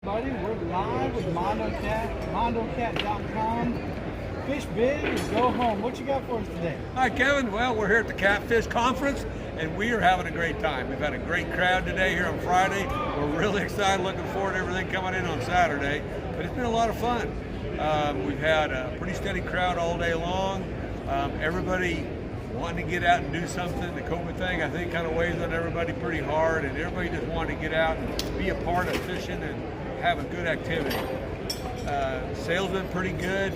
Buddy, we're live with Mondocat, Mondocat.com. Fish big or go home. What you got for us today? Hi, Kevin. Well, we're here at the Catfish Conference, and we are having a great time. We've had a great crowd today here on Friday. We're really excited, looking forward to everything coming in on Saturday. But it's been a lot of fun. We've had a pretty steady crowd all day long. Everybody wanting to get out and do something. The COVID thing, I think, kind of weighs on everybody pretty hard, and everybody just wanted to get out and be a part of fishing and have a good activity. Sales been pretty good.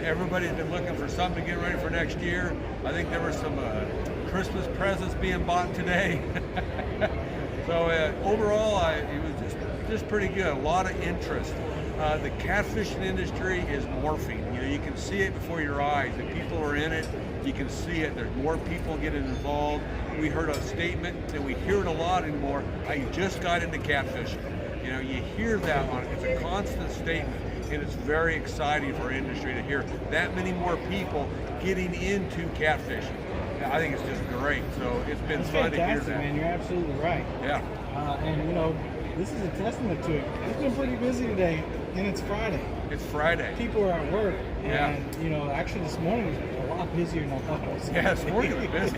Everybody's been looking for something to get ready for next year. I think there were some Christmas presents being bought today. So overall, it was just pretty good. A lot of interest. The catfishing industry is morphing. You know, you can see it before your eyes. The people are in it. You can see it. There's more people getting involved. We heard a statement, and we hear it a lot anymore. I just got into catfishing. You know, you hear that on it. It's a constant statement, and it's very exciting for our industry to hear that many more people getting into catfishing. I think it's just great. So it's been fun to hear that. Man, you're absolutely right. Yeah. And you know, this is a testament to it. It's been pretty busy today, and it's Friday. It's Friday. People are at work, Yeah. and you know, actually this morning was a lot busier than I thought it was. Yeah, this morning was busy.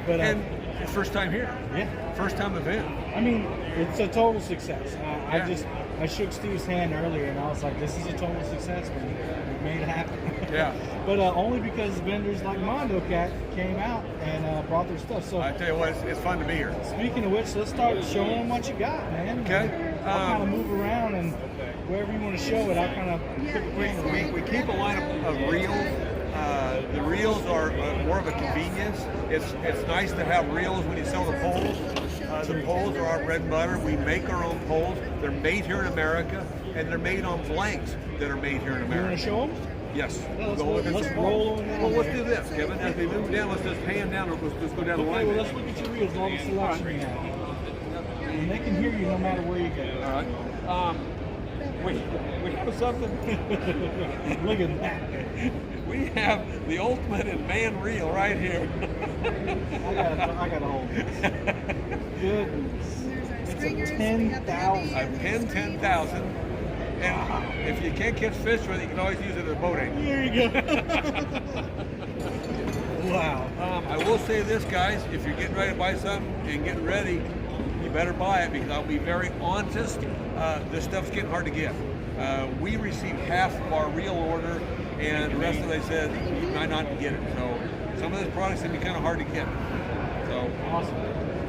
But and it's first time here. Yeah. First time event. I mean, it's a total success. Yeah. I shook Steve's hand earlier, and I was like, "This is a total success, man. We made it happen." Yeah. But only because vendors like Mondocat came out and brought their stuff. So I tell you what, it's fun to be here. speaking of which, let's start showing them what you got, man. Okay. I'll kind of move around, and wherever you want to show it, I'll kind of pick a quick We keep a lineup of reels. The reels are more of a convenience. It's nice to have reels when you sell the poles. The poles are our bread and butter. We make our own poles. They're made here in America, and they're made on blanks that are made here in You want America. to show them? Yes. Yeah, let's Go look at let's some roll poles. on down Well, let's there. do this, Kevin. As we move down, let's just pan down, or let's just go down the Okay, line. well, let's look at your reels, all the selection you have. And they can hear you no matter where you go. All right. We have something. Look at that. We have the ultimate in man reel right here. I got to hold this. Goodness. It's a 10,000. I pinned 10,000, and if you can't catch fish with it, you can always use it as a boat anchor. There you go. Wow. I will say this, guys, if you're getting ready to buy something and getting ready, you better buy it, because I'll be very honest, this stuff's getting hard to get. We received half of our reel order, and the rest of it, they said you might not get it. So some of these products can be kind of hard to get. So Awesome.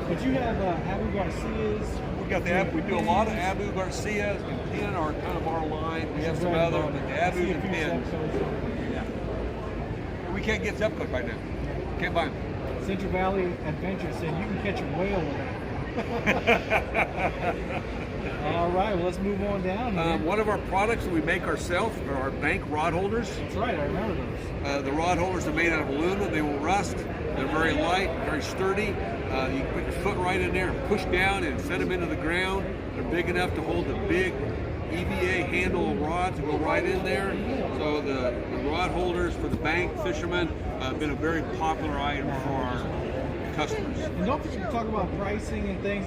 But you have Abu Garcias. we got the Abu. We do a lot of Abu Garcias, and Pin are kind of our line. We have some other, but the Abu and Pin. Yeah. We can't get Zepco's right now. Can't buy them. Central Valley Adventure said you can catch a whale with that. All right, well, let's move on down. Man. One of our products that we make ourselves are our bank rod holders. That's right, I remember those. The rod holders are made out of aluminum. They will rust. They're very light, very sturdy. You can put your foot right in there and push down and set them into the ground. They're big enough to hold the big EVA handle rods that go right in there. So the rod holders for the bank fishermen have been a very popular item for our customers. And don't forget to talk about pricing and things,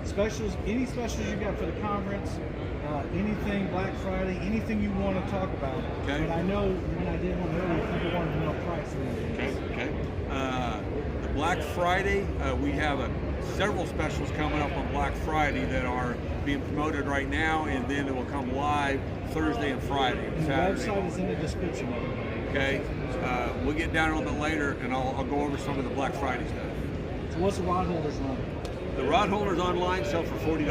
specials, any specials you got for the conference, anything Black Friday, anything you want to talk about. Okay. But I know when I did one earlier, people wanted to know price. Okay. The Black Friday, we have several specials coming up on Black Friday that are being promoted right now, and then it will come live Thursday and Friday. And the Saturday. website is in the description. Okay. We'll get down a little bit later, and I'll go over some of the Black Friday stuff. So what's the rod holders run? The rod holders online sell for $40.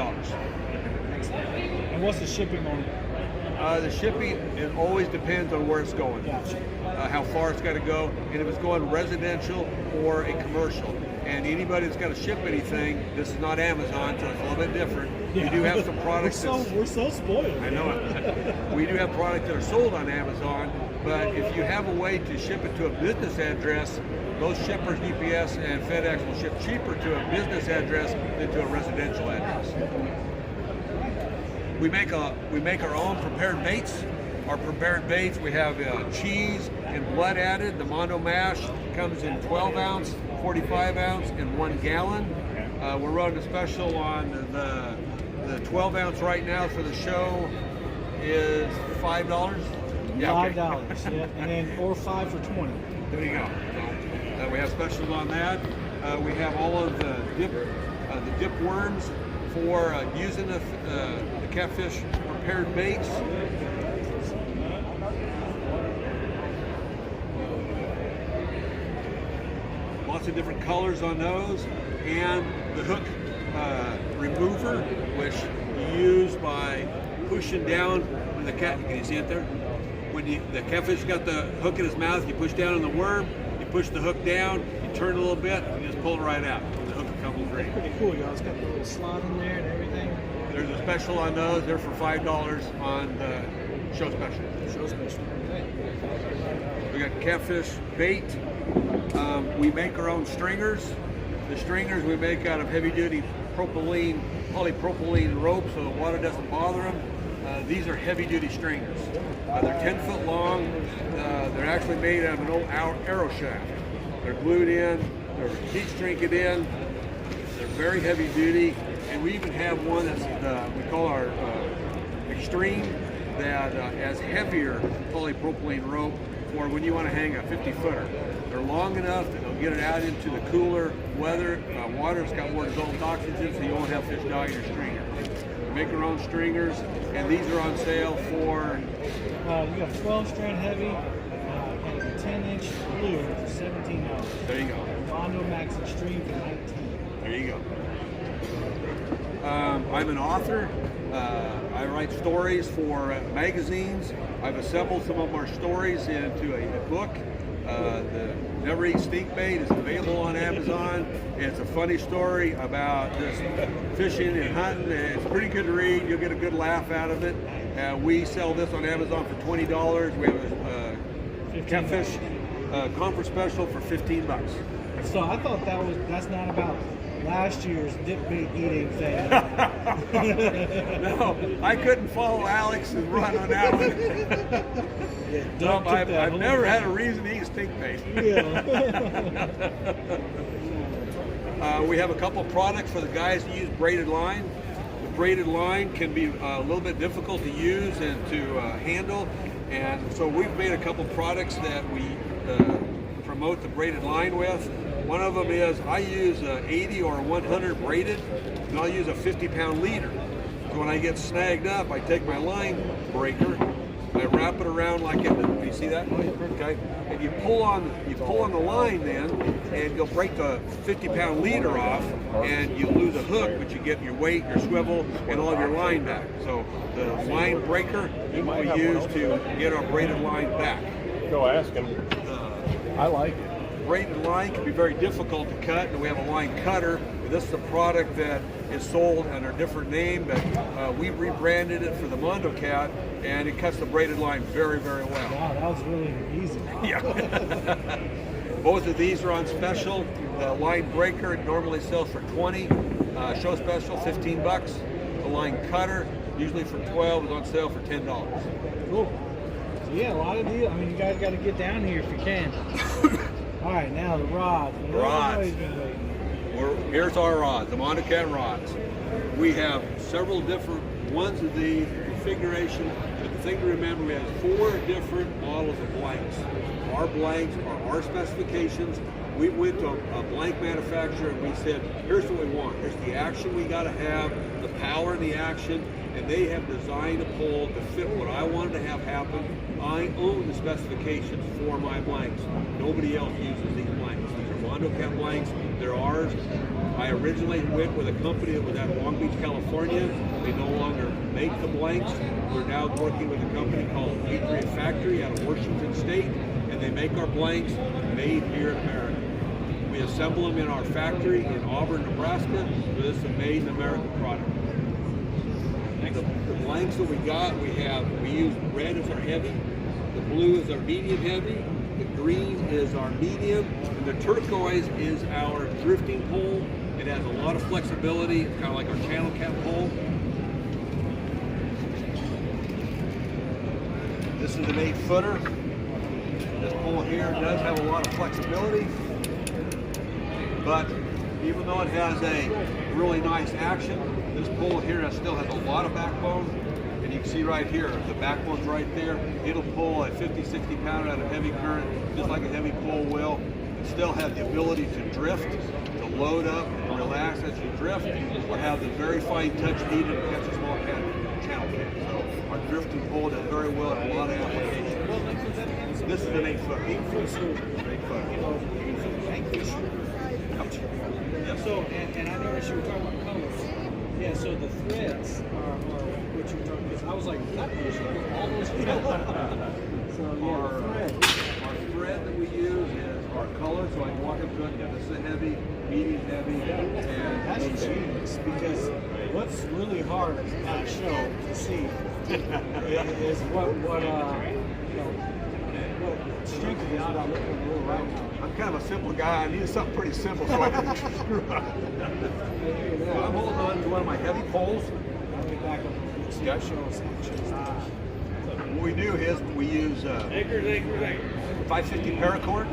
Excellent. And what's the shipping on it? The shipping, it always depends on where it's going, Gotcha. how far it's got to go, and if it's going residential or a commercial. And anybody that's got to ship anything, this is not Amazon, so it's a little bit different. Yeah. We do have some products. We're so spoiled. I know it. We do have products that are sold on Amazon, but if you have a way to ship it to a business address, those shippers, UPS and FedEx, will ship cheaper to a business address than to a residential address. We make our own prepared baits. Our prepared baits, we have cheese and blood added. The Mondo Mash comes in 12 ounce, 45 ounce, and 1 gallon. We're running a special on the The 12 ounce right now for the show is $5. Yeah, okay. $5, yeah, and then or 5 for 20. There you go. So, we have specials on that. We have all of the dip worms for using the Catfish prepared baits. Lots of different colors on those, and the hook remover, which you use by pushing down when the cat. Can you see it there? When the catfish got the hook in his mouth, you push down on the worm, you push the hook down, you turn it a little bit, and you just pull it right out. And the hook will come free. That's pretty cool, y'all. It's got the little slot in there and everything. There's a special on those. They're for $5 on the show special. Show special. Okay. We got catfish bait. We make our own stringers. The stringers we make out of heavy-duty polypropylene rope, so the water doesn't bother them. These are heavy-duty stringers. They're 10 foot long. They're actually made out of an old arrow shaft. They're glued in. They're heat shrink in. They're very heavy-duty, and we even have one that's we call our Extreme, that has heavier polypropylene rope for when you want to hang a 50-footer. They're long enough that they'll get it out into the cooler weather. Water's got more dissolved oxygen, so you won't have fish die in your stringer. We make our own stringers, and these are on sale for... you got 12-strand heavy and a 10-inch blue for $17. There you go. Mondo Max Extreme for $19. There you go. I'm an author. I write stories for magazines. I've assembled some of our stories into a book. The Never Eat Stink Bait is available on Amazon. It's a funny story about just fishing and hunting. It's pretty good to read. You'll get a good laugh out of it. We sell this on Amazon for $20. We have a Catfish conference special for $15. So I thought that's not about last year's dip bait eating thing. No, I couldn't follow Alex and run on that one. Yeah, I've never had a reason to eat stink bait. Yeah. We have a couple products for the guys that use braided line. The braided line can be a little bit difficult to use and to handle, and so we've made a couple products that we promote the braided line with. One of them is I use 80 or 100 braided, and I'll use a 50-pound leader. So when I get snagged up, I take my line breaker, I wrap it around like it. Do you see that? Okay. And you pull on the line then, and you'll break the 50-pound leader off, and you lose a hook, but you get your weight, your swivel, and all of your line back. So the line breaker we use to get our braided line back. Go ask him. I like it. Braided line can be very difficult to cut, and we have a line cutter. This is a product that is sold under a different name, but we rebranded it for the Mondocat, and it cuts the braided line very, very well. Wow, that was really easy. Yeah. Both of these are on special. The line breaker normally sells for $20. Show special, $15. The line cutter, usually for $12, is on sale for $10. Cool. So yeah, a lot of deals. I mean, you guys got to get down here if you can. All right, now the rods. Rods. Here's our rods, the Monocat rods. We have several different ones of these configuration, but the thing to remember, we have 4 different models of blanks. Our blanks are our specifications. We went to a blank manufacturer and we said, here's what we want. Here's the action we got to have, the power and the action, and they have designed a pole to fit what I wanted to have happen. I own the specifications for my blanks. Nobody else uses these blanks. These are Mondocat blanks. They're ours. I originally went with a company that was out of Long Beach, California. They no longer make the blanks. We're now working with a company called Patriot Factory out of Washington State, and they make our blanks made here in America. We assemble them in our factory in Auburn, Nebraska. So this is a made in America product. The blanks that we got, we use red as our heavy, the blue is our medium heavy, the green is our medium, and the turquoise is our drifting pole. It has a lot of flexibility. It's kind of like our channel cap pole. This is an 8-footer. This pole here does have a lot of flexibility, but even though it has a really nice action, This pole here still has a lot of backbone, and you can see right here, the backbone's right there. It'll pull a 50, 60 pounder at a heavy current, just like a heavy pole will. It still has the ability to drift, to load up and relax as you drift, or have the very fine touch needed to catch a small channel cat. So our drifting pole does very well in a lot of applications. This is an 8-foot. 8-foot spool. 8-foot. Yeah. So, and I noticed you were talking about colors. Yeah, so the threads are what you were talking about. I was like, Catfish, all those So, yeah, our thread that we use is our color, so I can walk up to it. This is a heavy, medium heavy, and that's genius, because what's really hard at a show to see is what strength it is without looking at the rule right now. I'm kind of a simple guy. I need something pretty simple so I can screw up. So I'm holding on to one of my heavy poles. I'll get back up. Yeah. What we do is we use 550 paracord.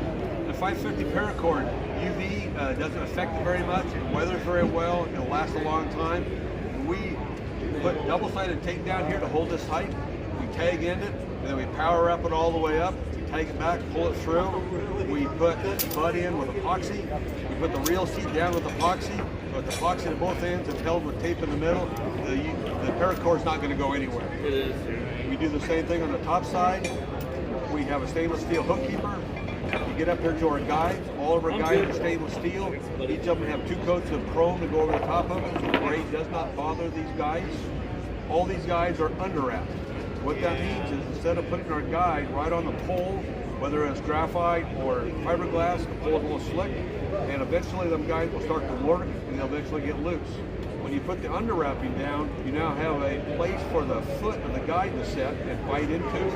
The 550 paracord UV doesn't affect it very much. It weathers very well. It'll last a long time. We put double-sided tape down here to hold this tight. We tag in it, and then we power up it all the way up. Take it back, pull it through. We put butt in with epoxy. We put the reel seat down with epoxy. Put the epoxy at both ends and held with tape in the middle. The paracord's not going to go anywhere. It is. We do the same thing on the top side. We have a stainless steel hook keeper. You get up here to our guides. All of our guides are stainless steel. Each of them have 2 coats of chrome to go over the top of it. The gray does not bother these guides. All these guides are underwrapped. What that means is instead of putting our guide right on the pole, whether it's graphite or fiberglass, the pole's a little slick, and eventually them guides will start to work and they'll eventually get loose. When you put the underwrapping down, you now have a place for the foot of the guide to set and bite into.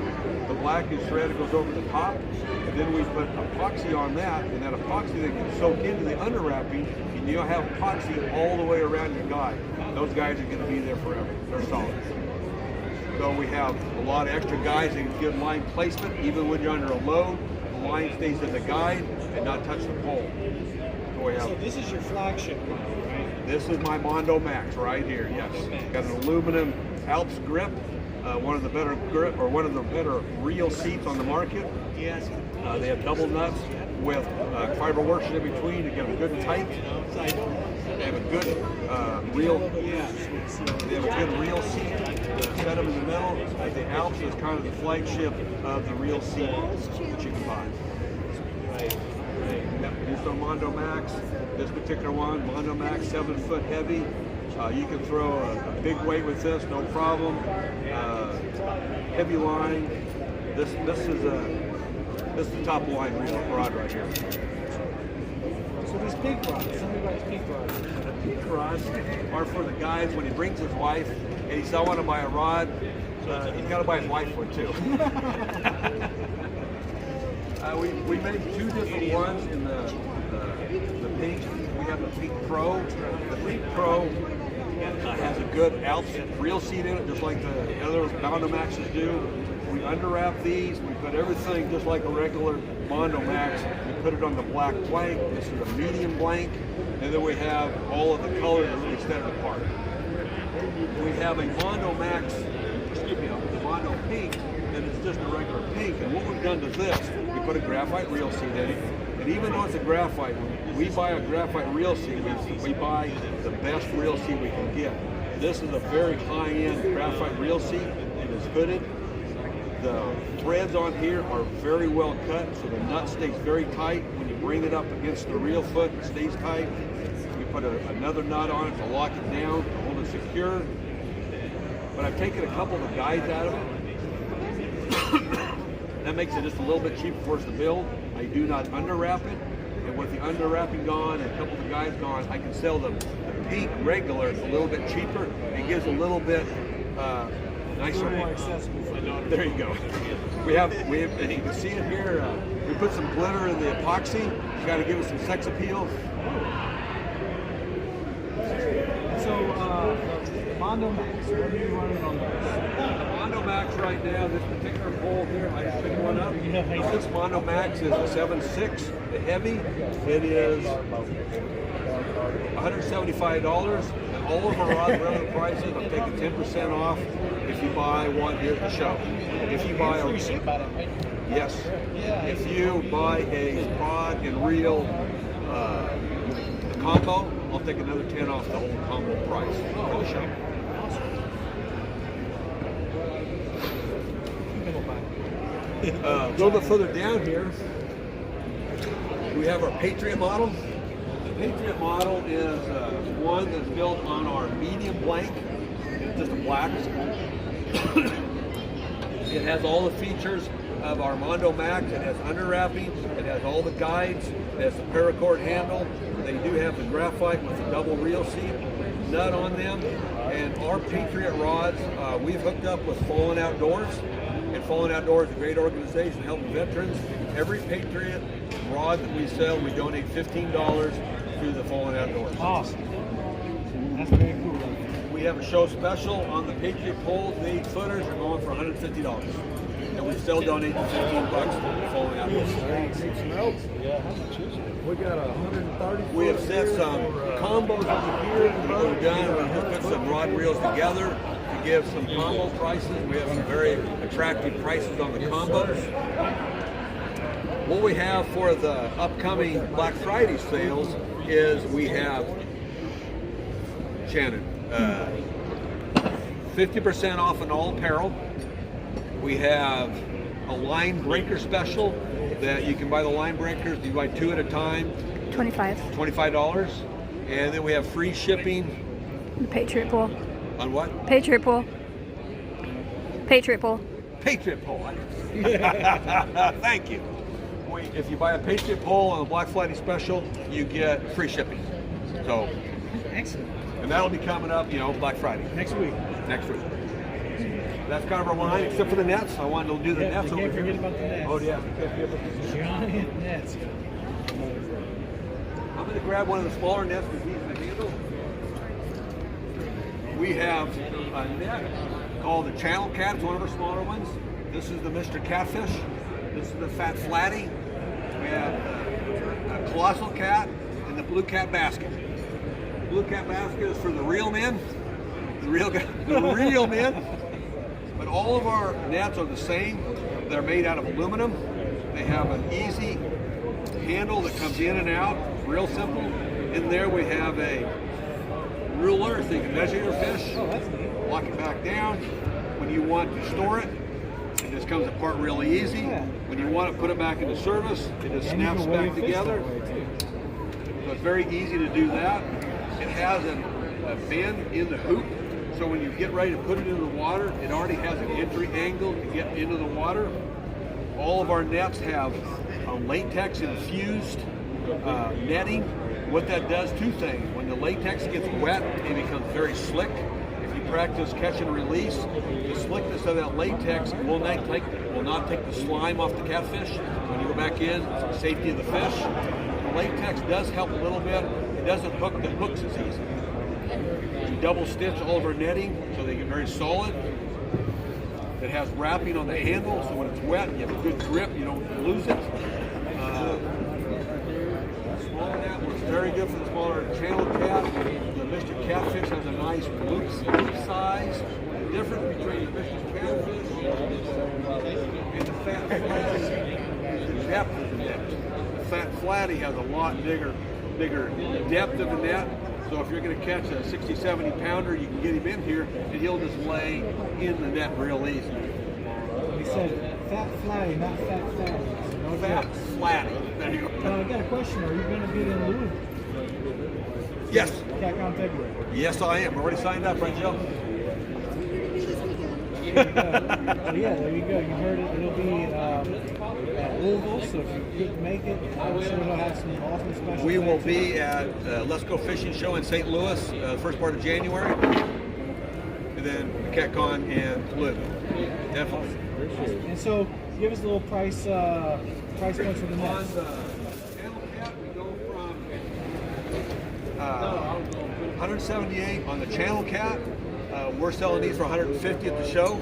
The black is thread that goes over the top, and then we put epoxy on that, and that epoxy that can soak into the underwrapping, and you'll have epoxy all the way around your guide. Those guides are going to be there forever. They're solid. So we have a lot of extra guides that can give line placement. Even when you're under a load, the line stays in the guide and not touch the pole. So this is your flagship model, right? This is my Mondo Max right here, yes. Got an aluminum Alps grip, one of the better grip, or one of the better reel seats on the market. Yes. They have double nuts with fiber works in between to get them good and tight. They have a good reel. They have a good reel seat. Set them in the middle. The Alps is kind of the flagship of the reel seat that you can buy. This is a Mondo Max. This particular one, Mondo Max, 7-foot heavy. You can throw a big weight with this, no problem. Heavy line. This is the top line reel rod right here. So these pink rods, tell me about these pink rods. The pink rods are for the guys when he brings his wife and he says, I want to buy a rod. He's got to buy his wife one too. We made 2 different ones in the pink. We have the Pink Pro. The Pink Pro has a good Alps reel seat in it, just like the other Mondo Maxes do. We underwrap these. We put everything just like a regular Mondo Max. We put it on the black blank. This is a medium blank. And then we have all of the colors that we set it apart. We have a Mondo Max, the Mondo Pink, and it's just a regular pink. And what we've done to this, we put a graphite reel seat in it. And even though it's a graphite, when we buy a graphite reel seat, we buy the best reel seat we can get. This is a very high-end graphite reel seat. It is hooded. The threads on here are very well cut, so the nut stays very tight. When you bring it up against the reel foot, it stays tight. We put another nut on it to lock it down, to hold it secure. But I've taken a couple of the guides out of it. That makes it just a little bit cheaper for us to build. I do not underwrap it. And with the underwrapping gone and a couple of the guides gone, I can sell the pink regular a little bit cheaper. It gives a little bit nicer. More accessible for them. There you go. We have, and you can see it here. We put some glitter in the epoxy. You got to give it some sex appeal. So, Mondo Max, what are you running on The Mondo Max right now, this particular pole here, I just picked one up. This Mondo Max is a 7.6, the heavy. It is $175. all of our rods are other prices. I'm taking 10% off if you buy one here at the show. If you buy a yes, if you buy a rod and reel combo, I'll take another 10 off the whole combo price for the show. A little bit further down here, we have our Patriot model. The Patriot model is one that's built on our medium blank, just a black. It has all the features of our Mondo Max. It has under wrapping. It has all the guides. It has the paracord handle. They do have the graphite with the double reel seat nut on them. And our Patriot rods, we've hooked up with Fallen Outdoors. And Fallen Outdoors is a great organization helping veterans. Every Patriot rod that we sell, we donate $15 to the Fallen Outdoors. Awesome. That's very cool. We have a show special on the Patriot poles. The 8-footers are going for $150. And we still donate the $15 to the Fallen Outdoors. We got 130. We have set some combos over here. We've done. We just put some rod reels together to give some combo prices. We have some very attractive prices on the combos. What we have for the upcoming Black Friday sales is we have Shannon 50% off on all apparel. We have a line breaker special that you can buy the line breakers. You buy 2 at a time. $25. And then we have free shipping. The Patriot Pool. On what? Patriot Pool. Patriot Pool. Patriot pole. Thank you. If you buy a Patriot pole on the Black Friday special, you get free shipping. So, Excellent. and that'll be coming up, Black Friday. Next week. Next week. That's kind of our line, except for the nets. I wanted to do the nets you over can't here. forget about the nets. Oh yeah, we can't forget about the Giant nets. I'm going to grab one of the smaller nets because he's the handle. We have a net called the Channel Cat. It's one of our smaller ones. This is the Mr. Catfish. This is the Fat Flatty. We have a Colossal Cat and the Blue Cat Basket. Blue Cat Basket is for the real men. The real men. But all of our nets are the same. They're made out of aluminum. They have an easy handle that comes in and out. Real simple. In there we have a ruler so you can measure your fish. Oh, that's neat. Lock it back down. When you want to store it, it just comes apart really easy. Yeah. When you want to put it back into service, it just And you snaps can weigh back your fish together. that way, too. So it's very easy to do that. It has a bend in the hoop, so when you get ready to put it in the water, it already has an entry angle to get into the water. All of our nets have latex infused netting. What that does, two things. When the latex gets wet, it becomes very slick. If you practice catch and release, the slickness of that latex will not take the slime off the catfish. When you go back in, it's the safety of the fish. The latex does help a little bit. It doesn't hook the hooks as easy. We double stitch all of our netting so they get very solid. It has wrapping on the handle, so when it's wet, you have a good grip, you don't lose it. Smaller net works very good for the smaller channel cat. The Mr. Catfish has a nice loop size. The difference between the Mr. Catfish and the Fat Flatty is the depth of the net. The Fat Flatty has a lot bigger depth of the net. So if you're going to catch a 60, 70 pounder, you can get him in here and he'll just lay in the net real easy. He said Fat Flatty, not Fat Flatty. No Fat jokes. Flatty. There you go. Now, I got a question. Are you going to be in Louisville? Yes. Catcon February. Yes, I am. We're already signed up, right, Joe? There you go. So yeah, there you go. You heard it. It'll be at Louisville. So if you couldn't make it, I'm sure they'll have some awesome special. We will things. be at Let's Go Fishing Show in St. Louis, first part of January, and then Catcon in Louisville. Definitely. And so, give us a little price points for the On nets. the channel cat, we go from 178 on the channel cat. We're selling these for 150 at the show.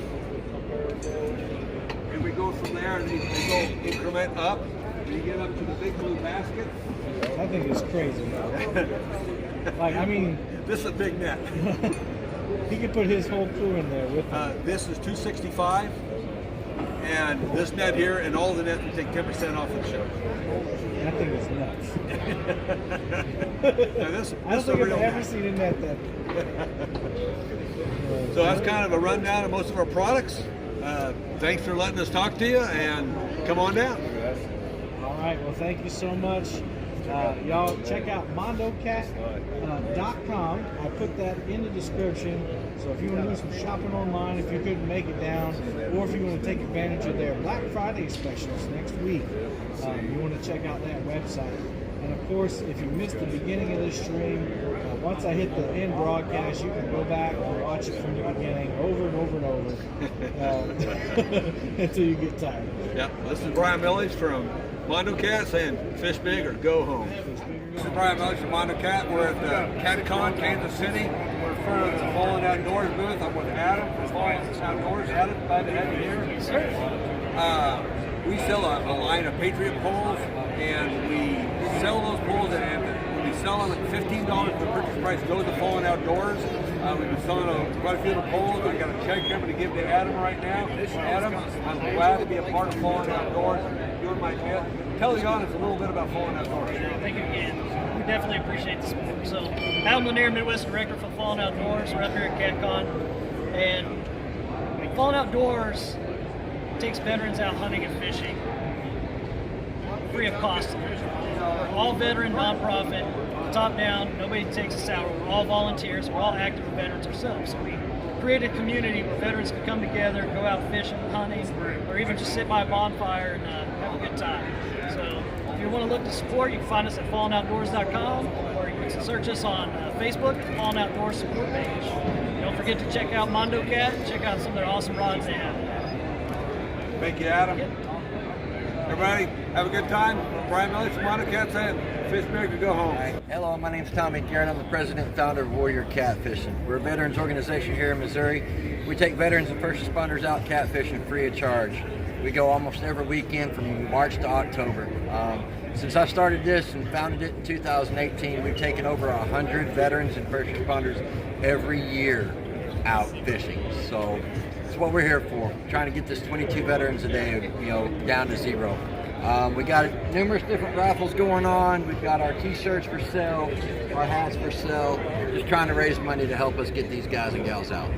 And we go from there and they go increment up. you get up to the big blue basket. I think it's crazy, man. Like, I mean, This is a big net. he could put his whole crew in there with him. This is $265, and this net here and all the nets we take 10% off of the show. That thing is nuts. Now this I don't is a think I've real ever net. seen a net that. So that's kind of a rundown of most of our products. Thanks for letting us talk to you, and come on down. All right, well, thank you so much. Y'all check out Mondocat.com. I put that in the description. So if you want to do some shopping online, if you couldn't make it down, or if you want to take advantage of their Black Friday specials next week, you want to check out that website. And of course, if you missed the beginning of this stream, once I hit the end broadcast, you can go back and watch it from the beginning over and over and over until you get tired. Yeah, this is Brian Millage from Mondocat saying fish big or go home. This is Brian Millage from Mondocat. We're at the Catcon, Kansas City. We're in front of the Fallen Outdoors booth. I'm with Adam from Fallen Outdoors. Adam, glad to have you here. We sell a line of Patriot poles, and we sell those poles, and we sell them at $15 for the purchase price. Go to the Fallen Outdoors. We've been selling quite a few of the poles. I got a check here to give to Adam right now. Adam, I'm glad to be a part of Fallen Outdoors. Doing my bit. Tell the audience a little bit about Fallen Outdoors. Thank you again. We definitely appreciate the support. So, Adam Lanier, Midwest Director for Fallen Outdoors. We're up here at Catcon, and Fallen Outdoors takes veterans out hunting and fishing free of cost. We're all veteran, nonprofit, top down. Nobody takes us out. We're all volunteers. We're all active veterans ourselves. So we create a community where veterans can come together, go out fishing, hunting, or even just sit by a bonfire and have a good time. So if you want to look to support, you can find us at fallenoutdoors.com, or you can search us on Facebook, Fallen Outdoors Support Page. Don't forget to check out Mondocat, check out some of their awesome rods they have. Thank you, Adam. Everybody, have a good time. Brian Millage from Monocat saying fish big or go home. Hello, my name's Tommy Garrett. I'm the president and founder of Warrior Catfishing. We're a veterans organization here in Missouri. We take veterans and first responders out catfishing free of charge. We go almost every weekend from March to October. Since I started this and founded it in 2018, we've taken over 100 veterans and first responders every year out fishing. So that's what we're here for, trying to get this 22 veterans a day, down to zero. We got numerous different raffles going on. We've got our t-shirts for sale, our hats for sale. Just trying to raise money to help us get these guys and gals out.